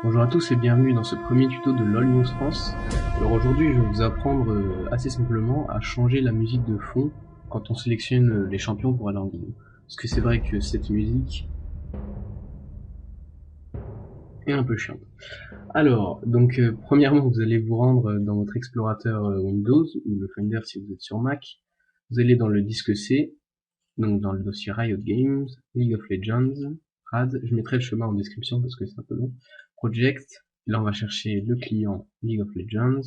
Bonjour à tous et bienvenue dans ce premier tuto de LOL News France. Alors aujourd'hui je vais vous apprendre assez simplement à changer la musique de fond quand on sélectionne les champions pour aller en ligne. Parce que c'est vrai que cette musique est un peu chiante. Alors, donc premièrement vous allez vous rendre dans votre explorateur Windows ou le Finder si vous êtes sur Mac. Vous allez dans le disque C, donc dans le dossier Riot Games, League of Legends, RAD, je mettrai le chemin en description parce que c'est un peu long, Project, là on va chercher le client League of Legends,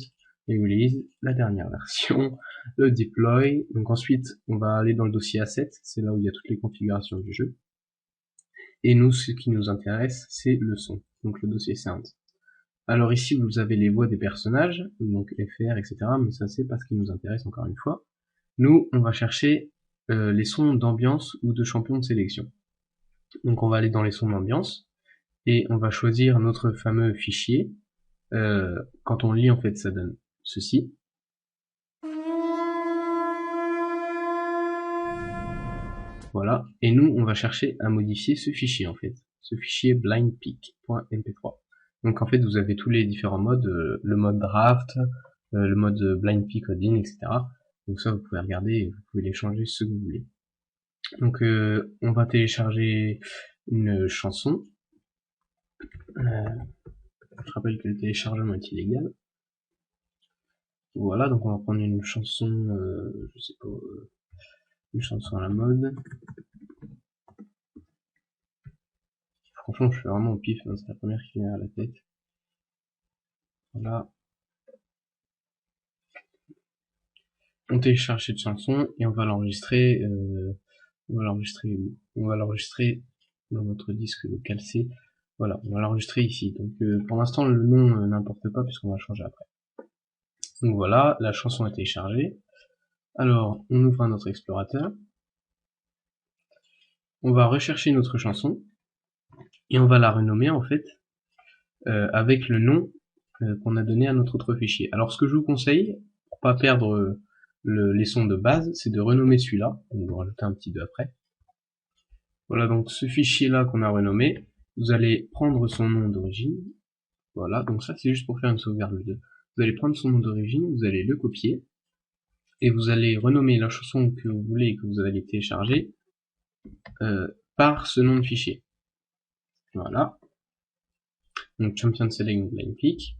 les release, la dernière version, le deploy, donc ensuite on va aller dans le dossier Asset, c'est là où il y a toutes les configurations du jeu, et nous ce qui nous intéresse c'est le son, donc le dossier Sound. Alors ici vous avez les voix des personnages, donc FR, etc., mais ça c'est pas ce qui nous intéresse encore une fois. Nous on va chercher les sons d'ambiance ou de champion de sélection. Donc on va aller dans les sons d'ambiance et on va choisir notre fameux fichier. Quand on lit en fait ça donne ceci. Voilà. Et nous on va chercher à modifier ce fichier en fait. Ce fichier blindpeak.mp3. Donc en fait vous avez tous les différents modes, le mode draft, le mode blind peak coding, etc. Donc ça vous pouvez regarder et vous pouvez les changer ce que vous voulez. Donc on va télécharger une chanson. Je rappelle que le téléchargement est illégal. Voilà, donc on va prendre une chanson, je sais pas, une chanson à la mode. Franchement, je suis vraiment au pif, hein, c'est la première qui vient à la tête. Voilà. On télécharge cette chanson et on va l'enregistrer. On va l'enregistrer où? On va l'enregistrer dans notre disque local C. Voilà, on va l'enregistrer ici. Donc pour l'instant le nom n'importe pas puisqu'on va changer après. Donc voilà, la chanson est téléchargée. Alors on ouvre un autre explorateur. On va rechercher notre chanson et on va la renommer en fait avec le nom qu'on a donné à notre autre fichier. Alors ce que je vous conseille, pour pas perdre les sons de base, c'est de renommer celui-là. On va rajouter un petit 2 après. Voilà, donc ce fichier-là qu'on a renommé, vous allez prendre son nom d'origine. Voilà, donc ça c'est juste pour faire une sauvegarde de. Vous allez prendre son nom d'origine, vous allez le copier, et vous allez renommer la chanson que vous voulez et que vous allez télécharger par ce nom de fichier. Voilà. Donc Champion Select Blind Peak,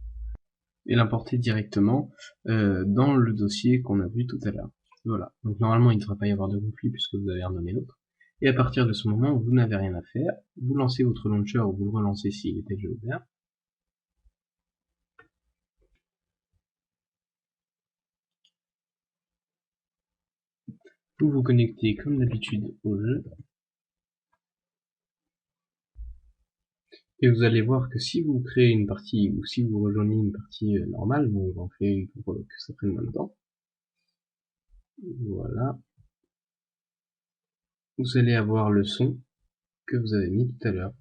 et l'importer directement dans le dossier qu'on a vu tout à l'heure. Voilà, donc normalement il ne devrait pas y avoir de conflit puisque vous avez renommé l'autre. Et à partir de ce moment, vous n'avez rien à faire, vous lancez votre launcher ou vous le relancez s'il était déjà ouvert. Vous vous connectez comme d'habitude au jeu. Et vous allez voir que si vous créez une partie ou si vous rejoignez une partie normale, on va en créer pour que ça prenne moins de temps. Voilà. Vous allez avoir le son que vous avez mis tout à l'heure.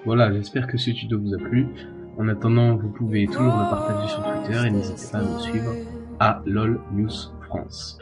Voilà, j'espère que ce tuto vous a plu. En attendant, vous pouvez toujours le partager sur Twitter et n'hésitez pas à me suivre à LOL News France.